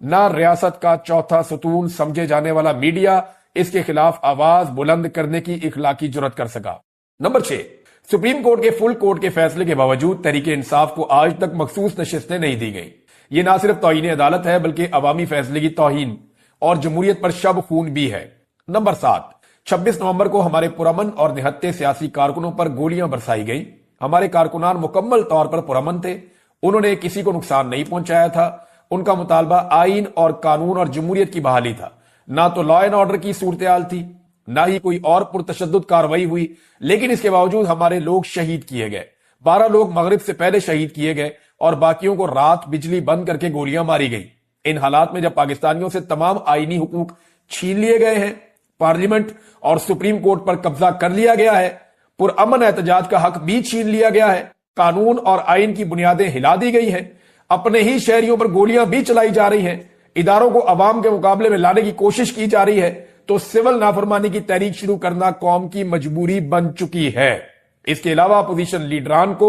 نہ ریاست کا چوتھا ستون سمجھے جانے والا میڈیا اس کے خلاف آواز بلند کرنے کی اخلاقی جرات کر سکا۔ نمبر 6، سپریم کورٹ کے فل کورٹ کے فیصلے کے باوجود تحریک انصاف کو آج تک مخصوص نشستیں نہیں دی گئیں۔ یہ نہ صرف توہین عدالت ہے بلکہ عوامی فیصلے کی توہین اور جمہوریت پر شب خون بھی ہے۔ نمبر 7، 26 نومبر کو ہمارے پرامن اور نہتے سیاسی کارکنوں پر گولیاں برسائی گئیں۔ ہمارے کارکنان مکمل طور پر پرامن تھے، انہوں نے کسی کو نقصان نہیں پہنچایا تھا۔ ان کا مطالبہ آئین اور قانون اور جمہوریت کی بحالی تھا، نہ تو لا اینڈ آرڈر کی صورتحال تھی، نہ ہی کوئی اور پرتشدد کارروائی ہوئی۔ لیکن اس کے باوجود ہمارے لوگ شہید کیے گئے، 12 لوگ مغرب سے پہلے شہید کیے گئے اور باقیوں کو رات بجلی بند کر کے گولیاں ماری گئی۔ ان حالات میں جب پاکستانیوں سے تمام آئینی حقوق چھین لیے گئے ہیں، پارلیمنٹ اور سپریم کورٹ پر قبضہ کر لیا گیا ہے، پرامن احتجاج کا حق بھی چھین لیا گیا ہے، قانون اور آئین کی بنیادیں ہلا دی گئی ہیں، اپنے ہی شہریوں پر گولیاں بھی چلائی جا رہی ہیں، اداروں کو عوام کے مقابلے میں لانے کی کوشش کی جا رہی ہے، تو سول نافرمانی کی تحریک شروع کرنا قوم کی مجبوری بن چکی ہے۔ اس کے علاوہ اپوزیشن لیڈران کو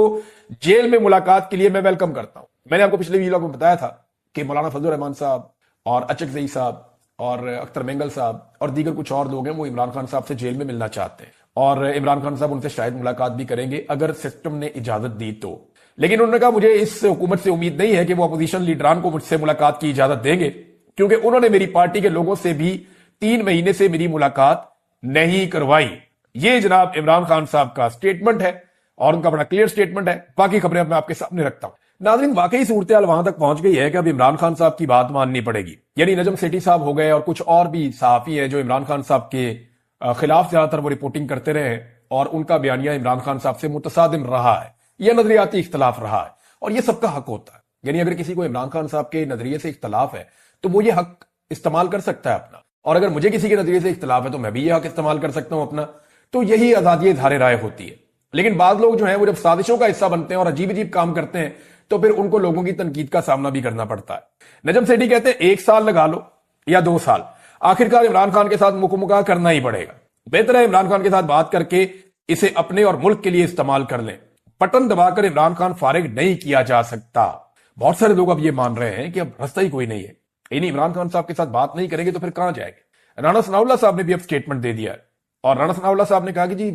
جیل میں ملاقات کے لیے میں ویلکم کرتا ہوں۔ میں نے آپ کو پچھلے ویڈیو میں بتایا تھا کہ مولانا فضل الرحمان صاحب اور اچک زئی صاحب اور اختر مینگل صاحب اور دیگر کچھ اور لوگ ہیں، وہ عمران خان صاحب سے جیل میں ملنا چاہتے ہیں، اور عمران خان صاحب ان سے شاید ملاقات بھی کریں گے اگر سسٹم نے اجازت دی تو۔ لیکن انہوں نے کہا مجھے اس حکومت سے امید نہیں ہے کہ وہ اپوزیشن لیڈران کو مجھ سے ملاقات کی اجازت دیں گے، کیونکہ انہوں نے میری پارٹی کے لوگوں سے بھی 3 مہینے سے میری ملاقات نہیں کروائی۔ یہ جناب عمران خان صاحب کا سٹیٹمنٹ ہے اور ان کا بڑا کلیئر سٹیٹمنٹ ہے۔ باقی خبریں میں آپ کے سامنے رکھتا ہوں۔ ناظرین، واقعی صورتحال وہاں تک پہنچ گئی ہے کہ اب عمران خان صاحب کی بات ماننی پڑے گی۔ یعنی نجم سیٹھی صاحب ہو گئے اور کچھ اور بھی صحافی ہیں جو عمران خان صاحب کے خلاف زیادہ تر وہ رپورٹنگ کرتے رہے ہیں، اور ان کا بیانیہ عمران خان صاحب سے متصادم رہا ہے، یہ نظریاتی اختلاف رہا ہے، اور یہ سب کا حق ہوتا ہے۔ یعنی اگر کسی کو عمران خان صاحب کے نظریے سے اختلاف ہے تو وہ یہ حق استعمال کر سکتا ہے اپنا، اور اگر مجھے کسی کے نظریے سے اختلاف ہے تو میں بھی یہ حق استعمال کر سکتا ہوں اپنا۔ تو یہی آزادی اظہار رائے ہوتی ہے۔ لیکن بعض لوگ جو ہیں وہ جب سازشوں کا حصہ بنتے ہیں اور عجیب عجیب کام کرتے ہیں تو پھر ان کو لوگوں کی تنقید کا سامنا بھی کرنا پڑتا ہے۔ نجم سیٹھی کہتے ہیں 1 سال لگا لو یا 2 سال، آخرکار عمران خان کے ساتھ مکمکا کرنا ہی پڑے گا۔ بہتر ہے عمران خان کے ساتھ بات کر کے اسے اپنے اور ملک کے لیے استعمال کر لیں۔ بٹن دبا کر عمران خان فارغ نہیں کیا جا سکتا۔ بہت سارے لوگ اب یہ مان رہے ہیں کہ اب راستہ ہی کوئی نہیں ہے، یعنی عمران خان صاحب کے ساتھ بات نہیں کریں گے تو پھر کہاں جائیں گے۔ رانا ثناء اللہ صاحب نے بھی اب سٹیٹمنٹ دے دیا ہے، اور رانا ثناء اللہ صاحب نے کہا کہ جی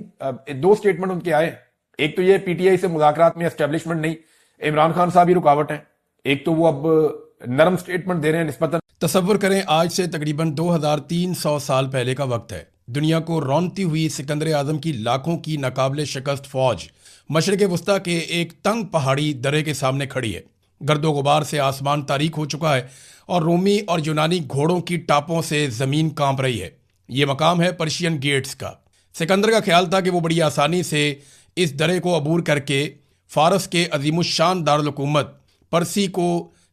2 سٹیٹمنٹ ان کے آئے ہیں۔ ایک تو یہ پی ٹی آئی سے مذاکرات میں اسٹیبلشمنٹ نہیں، عمران خان صاحب ہی رکاوٹ ہیں۔ ایک تو وہ اب نرم سٹیٹمنٹ دے رہے ہیں نسبتاً۔ تصور کریں آج سے تقریباً 2300 سال پہلے کا وقت ہے، دنیا کو رونتی ہوئی سکندر اعظم کی لاکھوں کی ناقابل شکست فوج مشرق وسطیٰ کے ایک تنگ پہاڑی درے کے سامنے کھڑی ہے۔ گرد و غبار سے آسمان تاریک ہو چکا ہے اور رومی اور یونانی گھوڑوں کی ٹاپوں سے زمین کانپ رہی ہے۔ یہ مقام ہے پرشین گیٹس کا۔ سکندر کا خیال تھا کہ وہ بڑی آسانی سے اس درے کو عبور کر کے فارس کے عظیم الشان دارالحکومت پرسی کو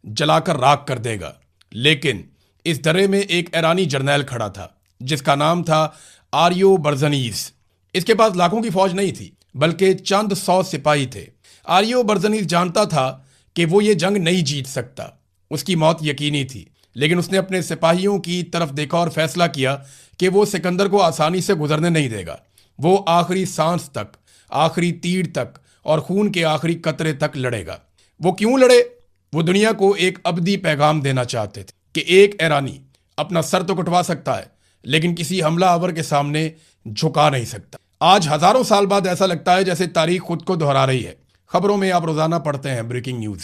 جلا کر راکھ کر دے گا، لیکن اس درے میں ایک ایرانی جرنیل کھڑا تھا جس کا نام تھا آریو برزنیز۔ اس کے پاس لاکھوں کی فوج نہیں تھی بلکہ چند 100 سپاہی تھے۔ آریو برزنیز جانتا تھا کہ وہ یہ جنگ نہیں جیت سکتا، اس کی موت یقینی تھی، لیکن اس نے اپنے سپاہیوں کی طرف دیکھا اور فیصلہ کیا کہ وہ سکندر کو آسانی سے گزرنے نہیں دے گا۔ وہ آخری سانس تک، آخری تیر تک اور خون کے آخری قطرے تک لڑے گا۔ وہ کیوں لڑے؟ وہ دنیا کو ایک ابدی پیغام دینا چاہتے تھے کہ ایک ایرانی اپنا سر تو کٹوا سکتا ہے لیکن کسی حملہ آور کے سامنے جھکا نہیں سکتا۔ آج ہزاروں سال بعد ایسا لگتا ہے جیسے تاریخ خود کو دہرا رہی ہے۔ خبروں میں آپ روزانہ پڑھتے ہیں بریکنگ نیوز،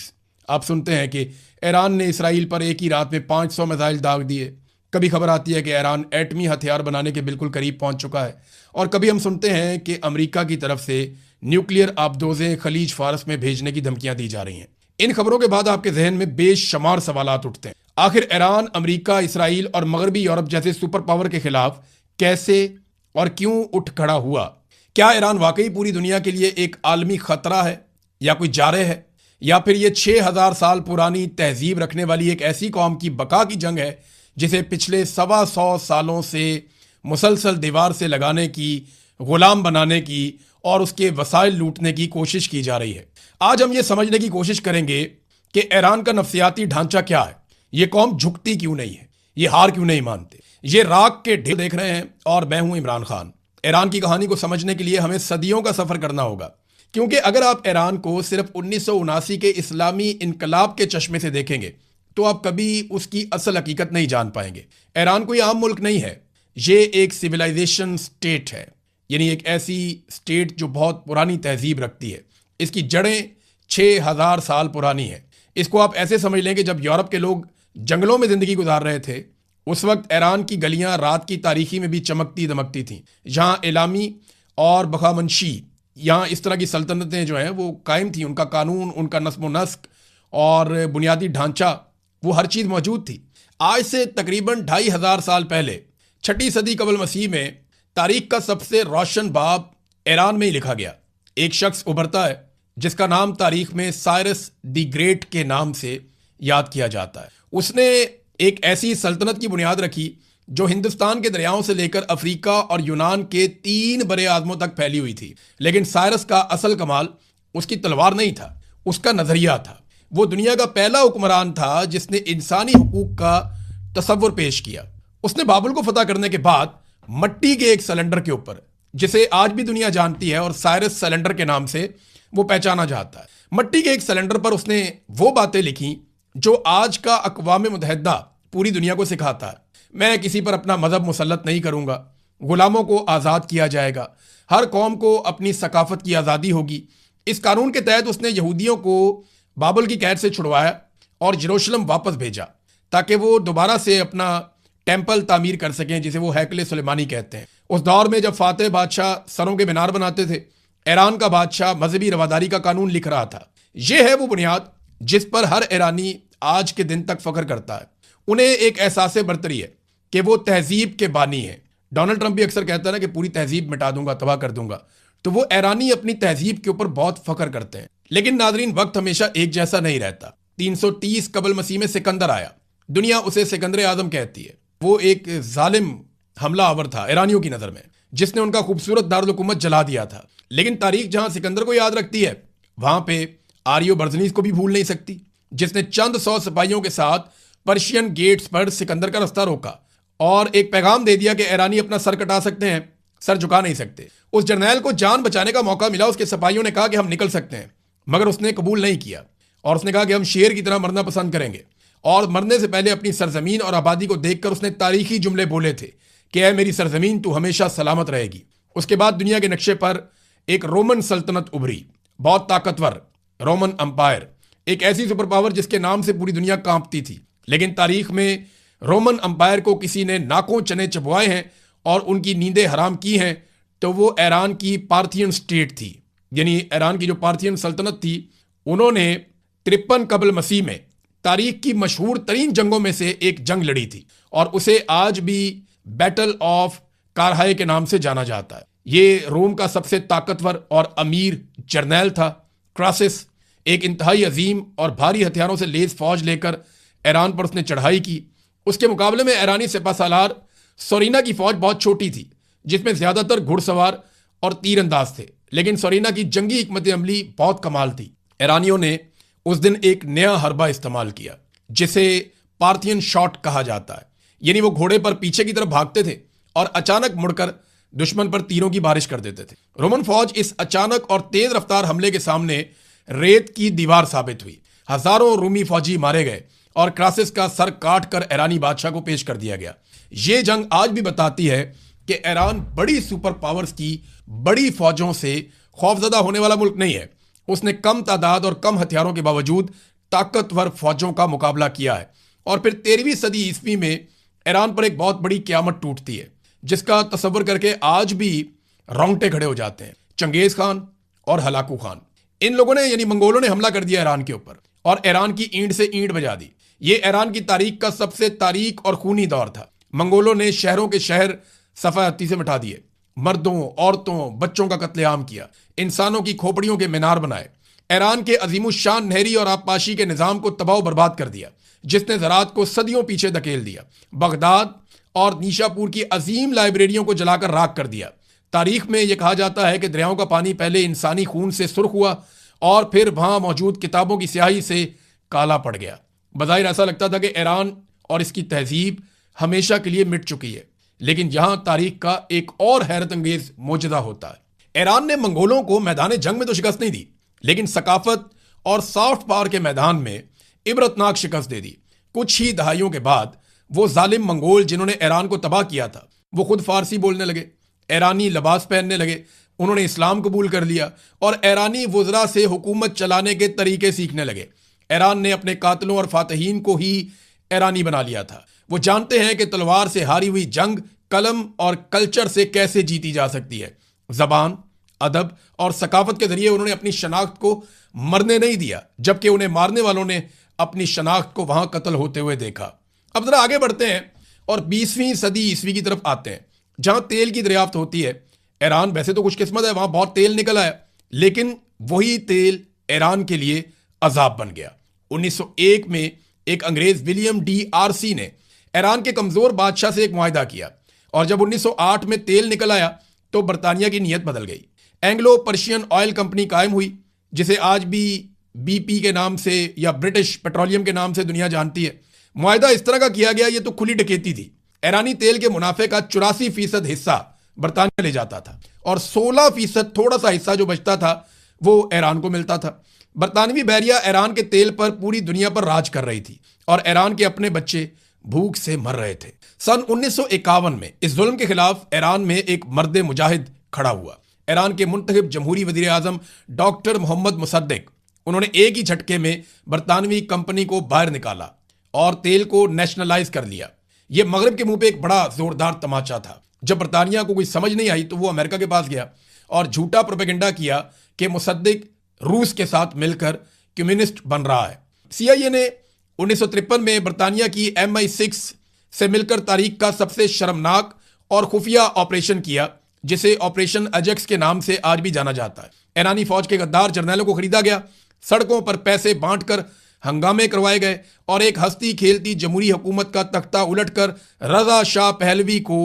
آپ سنتے ہیں کہ ایران نے اسرائیل پر ایک ہی رات میں 500 میزائل داغ دیے۔ کبھی خبر آتی ہے کہ ایران ایٹمی ہتھیار بنانے کے بالکل قریب پہنچ چکا ہے، اور کبھی ہم سنتے ہیں کہ امریکہ کی طرف سے نیوکلیئر آبدوزیں خلیج فارس میں بھیجنے کی دھمکیاں دی جا رہی ہیں۔ ان خبروں کے بعد آپ کے ذہن میں بے شمار سوالات اٹھتے ہیں۔ آخر ایران، امریکہ، اسرائیل اور مغربی یورپ جیسے سپر پاور کے خلاف کیسے اور کیوں اٹھ کھڑا ہوا؟ کیا ایران واقعی پوری دنیا کے لیے ایک عالمی خطرہ ہے یا کوئی جارح ہے، یا پھر یہ 6000 سال پرانی تہذیب رکھنے والی ایک ایسی قوم کی بقا کی جنگ ہے جسے پچھلے 125 سالوں سے مسلسل دیوار سے لگانے کی، غلام بنانے کی اور اس کے وسائل لوٹنے کی کوشش کی جا رہی ہے؟ آج ہم یہ سمجھنے کی کوشش کریں گے کہ ایران کا نفسیاتی ڈھانچہ کیا ہے، یہ قوم جھکتی کیوں نہیں ہے، یہ ہار کیوں نہیں مانتے۔ یہ راک کے ڈھیر دیکھ رہے ہیں اور میں ہوں عمران خان۔ ایران کی کہانی کو سمجھنے کے لیے ہمیں صدیوں کا سفر کرنا ہوگا، کیونکہ اگر آپ ایران کو صرف 1979 کے اسلامی انقلاب کے چشمے سے دیکھیں گے تو آپ کبھی اس کی اصل حقیقت نہیں جان پائیں گے۔ ایران کوئی عام ملک نہیں ہے، یہ ایک سویلائزیشن سٹیٹ ہے، یعنی ایک ایسی سٹیٹ جو بہت پرانی تہذیب رکھتی ہے۔ اس کی جڑیں 6000 سال پرانی ہیں۔ اس کو آپ ایسے سمجھ لیں کہ جب یورپ کے لوگ جنگلوں میں زندگی گزار رہے تھے، اس وقت ایران کی گلیاں رات کی تاریکی میں بھی چمکتی دمکتی تھیں۔ یہاں اعلامی اور بخامنشی، یہاں اس طرح کی سلطنتیں جو ہیں وہ قائم تھیں، ان کا قانون، ان کا نظم و نسق اور بنیادی ڈھانچہ، وہ ہر چیز موجود تھی۔ آج سے تقریباً 2500 سال پہلے 6 صدی قبل مسیح میں تاریخ کا سب سے روشن باب ایران میں ہی لکھا گیا۔ ایک شخص ابھرتا ہے جس کا نام تاریخ میں سائرس دی گریٹ کے نام سے یاد کیا جاتا ہے۔ اس نے ایک ایسی سلطنت کی بنیاد رکھی جو ہندوستان کے دریاؤں سے لے کر افریقہ اور یونان کے 3 برے اعظموں تک پھیلی ہوئی تھی۔ لیکن سائرس کا اصل کمال اس کی تلوار نہیں تھا، اس کا نظریہ تھا۔ وہ دنیا کا پہلا حکمران تھا جس نے انسانی حقوق کا تصور پیش کیا۔ اس نے بابل کو فتح کرنے کے بعد مٹی کے ایک سلنڈر کے اوپر، جسے آج بھی دنیا جانتی ہے اور سائرس سلنڈر کے نام سے وہ پہچانا جاتا ہے، مٹی کے ایک سلنڈر پر اس نے وہ باتیں لکھی جو آج کا اقوام متحدہ پوری دنیا کو سکھاتا ہے۔ میں کسی پر اپنا مذہب مسلط نہیں کروں گا، غلاموں کو آزاد کیا جائے گا، ہر قوم کو اپنی ثقافت کی آزادی ہوگی۔ اس قانون کے تحت اس نے یہودیوں کو بابل کی قید سے چھڑوایا اور یروشلم واپس بھیجا تاکہ وہ دوبارہ سے اپنا ٹیمپل تعمیر کر سکیں، جسے وہ ہیکل سلیمانی کہتے ہیں۔ اس دور میں جب فاتح بادشاہ سروں کے مینار بناتے تھے، ایران کا بادشاہ مذہبی رواداری کا قانون لکھ رہا تھا۔ یہ ہے وہ بنیاد جس پر ہر ایرانی آج کے دن تک فخر کرتا ہے۔ انہیں ایک احساس برتری ہے کہ وہ تہذیب کے بانی ہیں۔ ڈونلڈ ٹرمپ بھی اکثر کہتا ہے نا کہ پوری تہذیب مٹا دوں گا، تباہ کر دوں گا، تو وہ ایرانی اپنی تہذیب کے اوپر بہت فخر کرتے ہیں۔ لیکن ناظرین، وقت ہمیشہ ایک جیسا نہیں رہتا۔ 330 قبل مسیح میں سکندر آیا، دنیا اسے سکندر اعظم کہتی ہے۔ وہ ایک ظالم حملہ آور تھا ایرانیوں کی نظر میں، جس نے ان کا خوبصورت دارالحکومت جلا دیا تھا۔ لیکن تاریخ جہاں سکندر کو یاد رکھتی ہے، وہاں پہ آریو برزنیز کو بھی بھول نہیں سکتی، جس نے چند 100 سپاہیوں کے ساتھ پرشین گیٹس پر سکندر کا رستہ روکا اور ایک پیغام دے دیا کہ ایرانی اپنا سر کٹا سکتے ہیں، سر جھکا نہیں سکتے۔ اس جرنیل کو جان بچانے کا موقع ملا، اس کے سپاہیوں نے کہا کہ ہم نکل سکتے ہیں، مگر اس نے قبول نہیں کیا اور اس نے کہا کہ ہم شیر کی طرح مرنا پسند کریں گے۔ اور مرنے سے پہلے اپنی سرزمین اور آبادی کو دیکھ کر اس نے تاریخی جملے بولے تھے کہ اے میری سرزمین، تو ہمیشہ سلامت رہے گی۔ اس کے بعد دنیا کے نقشے پر ایک رومن سلطنت ابھری، بہت طاقتور رومن امپائر، ایک ایسی سپر پاور جس کے نام سے پوری دنیا کانپتی تھی۔ لیکن تاریخ میں رومن امپائر کو کسی نے ناکوں چنے چبوائے ہیں اور ان کی نیندیں حرام کی ہیں، تو وہ ایران کی پارتھین سٹیٹ تھی۔ یعنی ایران کی جو پارتھین سلطنت تھی، انہوں نے 53 قبل مسیح میں تاریخ کی مشہور ترین جنگوں میں سے ایک جنگ لڑی تھی اور اسے آج بھی بیٹل آف کارہائے کے نام سے جانا جاتا ہے۔ یہ روم کا سب سے طاقتور اور امیر جرنیل تھا۔ کراسس ایک انتہائی عظیم اور بھاری ہتھیاروں سے لیس فوج لے کر ایران پر اس نے چڑھائی کی۔ اس کے مقابلے میں ایرانی سپہ سالار سورینا کی فوج بہت چھوٹی تھی، جس میں زیادہ تر گھڑ سوار اور تیر انداز تھے، لیکن سورینا کی جنگی حکمت عملی بہت کمال تھی۔ ایرانیوں نے اس دن ایک نیا حربہ استعمال کیا جسے پارتھین شاٹ کہا جاتا ہے، یعنی وہ گھوڑے پر پیچھے کی طرف بھاگتے تھے اور اچانک مڑ کر دشمن پر تیروں کی بارش کر دیتے تھے۔ رومن فوج اس اچانک اور تیز رفتار حملے کے سامنے ریت کی دیوار ثابت ہوئی۔ ہزاروں رومی فوجی مارے گئے اور کراسس کا سر کاٹ کر ایرانی بادشاہ کو پیش کر دیا گیا۔ یہ جنگ آج بھی بتاتی ہے کہ ایران بڑی سپر پاورز کی بڑی فوجوں سے خوفزدہ ہونے والا ملک نہیں ہے۔ اس نے کم تعداد اور کم ہتھیاروں کے باوجود طاقتور فوجوں کا مقابلہ کیا ہے۔ اور پھر 13ویں صدی عیسوی میں ایران پر ایک بہت بڑی قیامت ٹوٹتی ہے، جس کا تصور کر کے آج بھی رونگٹے کھڑے ہو جاتے ہیں۔ چنگیز خان اور ہلاکو خان، ان لوگوں نے یعنی منگولوں نے حملہ کر دیا ایران کے اوپر اور ایران کی اینٹ سے اینٹ بجا دی۔ یہ ایران کی تاریخ کا سب سے تاریک اور خونی دور تھا۔ منگولوں نے شہروں کے شہر صفحہ ہستی سے مٹا دیے، مردوں، عورتوں، بچوں کا قتل عام کیا، انسانوں کی کھوپڑیوں کے مینار بنائے، ایران کے عظیم الشان نہری اور آبپاشی کے نظام کو تباہ و برباد کر دیا، جس نے زراعت کو صدیوں پیچھے دھکیل دیا۔ بغداد اور نیشا پور کی عظیم لائبریریوں کو جلا کر راکھ کر دیا۔ تاریخ میں یہ کہا جاتا ہے کہ دریاؤں کا پانی پہلے انسانی خون سے سرخ ہوا اور پھر وہاں موجود کتابوں کی سیاہی سے کالا پڑ گیا۔ بظاہر ایسا لگتا تھا کہ ایران اور اس کی تہذیب ہمیشہ کے لیے مٹ چکی ہے، لیکن یہاں تاریخ کا ایک اور حیرت انگیز معجزہ ہوتا ہے۔ ایران نے منگولوں کو میدان جنگ میں تو شکست نہیں دی، لیکن ثقافت اور سافٹ پاور کے میدان میں عبرتناک شکست دے دی۔ کچھ ہی دہائیوں کے بعد وہ ظالم منگول جنہوں نے ایران کو تباہ کیا تھا وہ خود فارسی بولنے لگے، ایرانی لباس پہننے لگے، انہوں نے اسلام قبول کر لیا اور ایرانی وزراء سے حکومت چلانے کے طریقے سیکھنے لگے۔ ایران نے اپنے قاتلوں اور فاتحین کو ہی ایرانی بنا لیا تھا۔ وہ جانتے ہیں کہ تلوار سے ہاری ہوئی جنگ قلم اور کلچر سے کیسے جیتی جا سکتی ہے۔ زبان، ادب اور ثقافت کے ذریعے انہوں نے اپنی شناخت کو مرنے نہیں دیا، جبکہ انہیں مارنے والوں نے اپنی شناخت کو وہاں قتل ہوتے ہوئے دیکھا۔ اب ذرا آگے بڑھتے ہیں اور 20ویں صدی عیسوی کی طرف آتے ہیں، جہاں تیل کی دریافت ہوتی ہے۔ ایران ویسے تو خوش قسمت ہے، وہاں بہت تیل نکل آیا، لیکن وہی تیل ایران کے لیے عذاب بن گیا۔ 1901 میں ایک انگریز ولیم ڈی آرسی نے ایران کے کمزور بادشاہ سے ایک معاہدہ کیا، اور جب 1908 میں تیل نکل آیا تو برطانیہ کی نیت بدل گئی۔ اینگلو پرشین آئل کمپنی قائم ہوئی، جسے آج بھی بی پی کے نام سے یا برٹش پیٹرولیم کے نام سے دنیا جانتی ہے۔ معاہدہ اس طرح کا کیا گیا، یہ تو کھلی ڈکیتی تھی۔ ایرانی تیل کے منافع کا 84% حصہ برطانیہ لے جاتا تھا، اور 16% تھوڑا سا حصہ جو بچتا تھا وہ ایران کو ملتا تھا۔ برطانوی بحریہ ایران کے تیل پر پوری دنیا پر راج کر رہی تھی، اور ایران کے اپنے بچے بھوک سے مر رہے تھے۔ سن 1951 میں اس ظلم کے خلاف ایران میں ایک مرد مجاہد کھڑا ہوا۔ ایران کے منتخب جمہوری وزیر اعظم ڈاکٹر محمد مصدق، انہوں نے ایک ہی جھٹکے میں برطانوی کمپنی کو باہر نکالا اور تیل کو نیشنلائز کر لیا۔ یہ مغرب کے منہ پہ ایک بڑا زوردار تماچا تھا۔ جب برطانیہ کو کوئی سمجھ نہیں آئی تو وہ امریکہ کے پاس گیا اور جھوٹا پروپیگنڈا کیا کہ مصدق روس کے ساتھ مل کر کمیونسٹ بن رہا ہے۔ سی آئی اے نے 1953 میں برطانیہ کی MI6 سے مل کر تاریخ کا سب سے شرمناک اور خفیہ آپریشن کیا، جسے آپریشن اجیکس کے نام سے آج بھی جانا جاتا ہے۔ ایرانی فوج کے غدار جرنیلوں کو خریدا گیا، سڑکوں پر پیسے بانٹ کر ہنگامے کروائے گئے، اور ایک ہستی کھیلتی جمہوری حکومت کا تختہ الٹ کر رضا شاہ پہلوی کو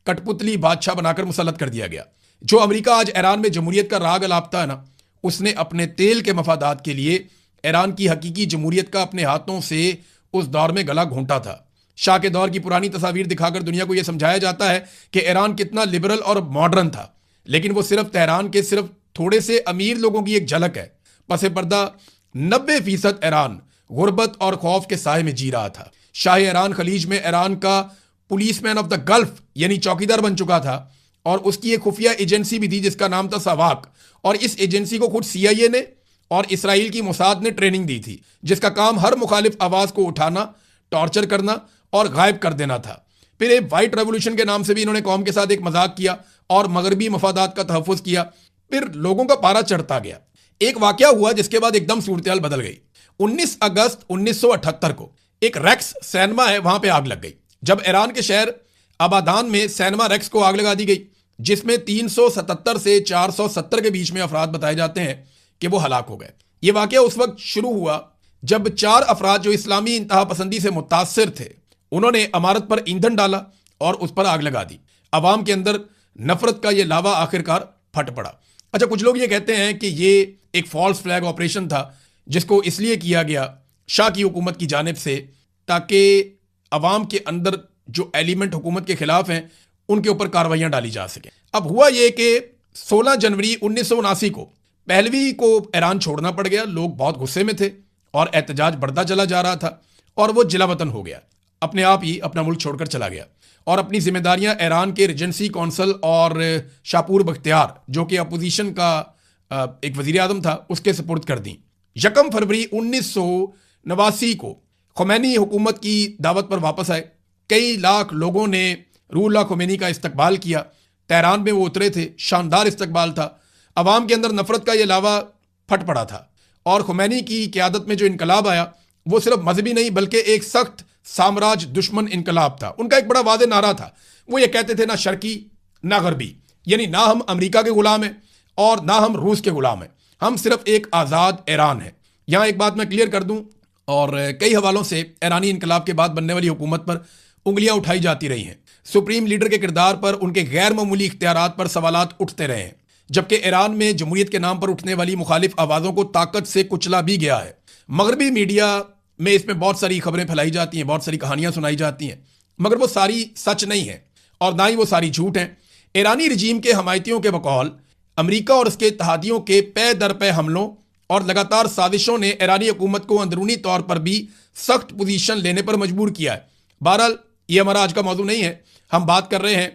کٹ پتلی بادشاہ بنا کر مسلط کر دیا گیا۔ جو امریکہ آج ایران میں جمہوریت کا راگ الاپتا ہے نا، اس نے اپنے تیل کے مفادات کے لیے ایران کی حقیقی جمہوریت کا اپنے ہاتھوں سے اس دور میں گلا گھونٹا تھا۔ شاہ کے دور کی پرانی تصاویر دکھا کر دنیا کو یہ سمجھایا جاتا ہے کہ ایران کتنا لبرل اور ماڈرن تھا، لیکن وہ صرف تہران کے صرف تھوڑے سے امیر لوگوں کی ایک جھلک ہے۔ پس پردہ 90% ایران غربت اور خوف کے سائے میں جی رہا تھا۔ شاہ ایران خلیج میں ایران کا policeman of the Gulf یعنی چوکیدار بن چکا تھا، اور اس کی ایک خفیہ ایجنسی بھی تھی جس کا نام تھا ساواک، اور اس ایجنسی کو خود سی آئی اے نے اور اسرائیل کی موساد نے ٹریننگ دی تھی، جس کا کام ہر مخالف آواز کو اٹھانا، ٹارچر کرنا اور غائب کر دینا تھا۔ پھر ایک وائٹ ریولوشن کے نام سے بھی انہوں نے قوم کے ساتھ ایک مذاق کیا اور مغربی مفادات کا تحفظ کیا۔ پھر لوگوں کا پارا چڑھتا گیا۔ ایک واقعہ ہوا جس کے بعد ایک دم صورتحال بدل گئی۔ 19 اگست 1978 کو ایک ریکس سینما ہے، وہاں پہ آگ لگ گئی۔ جب ایران کے شہر آبادان میں سینما ریکس کو آگ لگا دی گئی، جس میں 377 سے 470 کے بیچ میں افراد بتائے جاتے ہیں کہ وہ ہلاک ہو گئے۔ یہ واقعہ اس وقت شروع ہوا جب 4 افراد جو اسلامی انتہا پسندی سے متاثر تھے، انہوں نے عمارت پر ایندھن ڈالا اور اس پر آگ لگا دی۔ عوام کے اندر نفرت کا یہ لاوا آخرکار پھٹ پڑا۔ اچھا، کچھ لوگ یہ کہتے ہیں کہ یہ ایک فالس فلیگ آپریشن تھا، جس کو اس لیے کیا گیا شاہ کی حکومت کی جانب سے تاکہ عوام کے اندر جو ایلیمنٹ حکومت کے خلاف ہیں ان کے اوپر کاروائیاں ڈالی جا سکیں۔ اب ہوا یہ کہ 16 جنوری 1979 کو پہلوی کو ایران چھوڑنا پڑ گیا۔ لوگ بہت غصے میں تھے اور احتجاج بڑھتا چلا جا رہا تھا، اور وہ جلا وطن ہو گیا، اپنے آپ ہی اپنا ملک چھوڑ کر چلا گیا، اور اپنی ذمہ داریاں ایران کے ریجنسی کونسل اور شاپور بختیار جو کہ اپوزیشن کا ایک وزیر اعظم تھا اس کے سپرد کر دیں۔ 1 فروری 1989 کو خمینی حکومت کی دعوت پر واپس آئے۔ کئی لاکھ لوگوں نے روح اللہ خمینی کا استقبال کیا۔ تہران میں وہ اترے تھے، شاندار استقبال تھا۔ عوام کے اندر نفرت کا یہ لاوا پھٹ پڑا تھا، اور خمینی کی قیادت میں جو انقلاب آیا وہ صرف مذہبی نہیں بلکہ ایک سخت سامراج دشمن انقلاب تھا۔ ان کا ایک بڑا واضح نعرہ تھا، وہ یہ کہتے تھے نہ شرقی نہ غربی، یعنی نہ ہم امریکہ کے غلام ہیں اور نہ ہم روس کے غلام ہیں، ہم صرف ایک آزاد ایران ہیں۔ یہاں ایک بات میں کلیئر کر دوں، اور کئی حوالوں سے ایرانی انقلاب کے بعد بننے والی حکومت پر انگلیاں اٹھائی جاتی رہی ہیں۔ سپریم لیڈر کے کردار پر، ان کے غیر معمولی اختیارات پر سوالات اٹھتے رہے ہیں، جبکہ ایران میں جمہوریت کے نام پر اٹھنے والی مخالف آوازوں کو طاقت سے کچلا بھی گیا ہے۔ مغربی میڈیا میں اس میں بہت ساری خبریں پھیلائی جاتی ہیں، بہت ساری کہانیاں سنائی جاتی ہیں، مگر وہ ساری سچ نہیں ہیں اور نہ ہی وہ ساری جھوٹ ہیں۔ ایرانی رجیم کے حمایتیوں کے بقول امریکہ اور اس کے اتحادیوں کے پے در پے حملوں اور لگاتار سازشوں نے ایرانی حکومت کو اندرونی طور پر بھی سخت پوزیشن لینے پر مجبور کیا ہے۔ بہرحال یہ ہمارا آج کا موضوع نہیں ہے، ہم بات کر رہے ہیں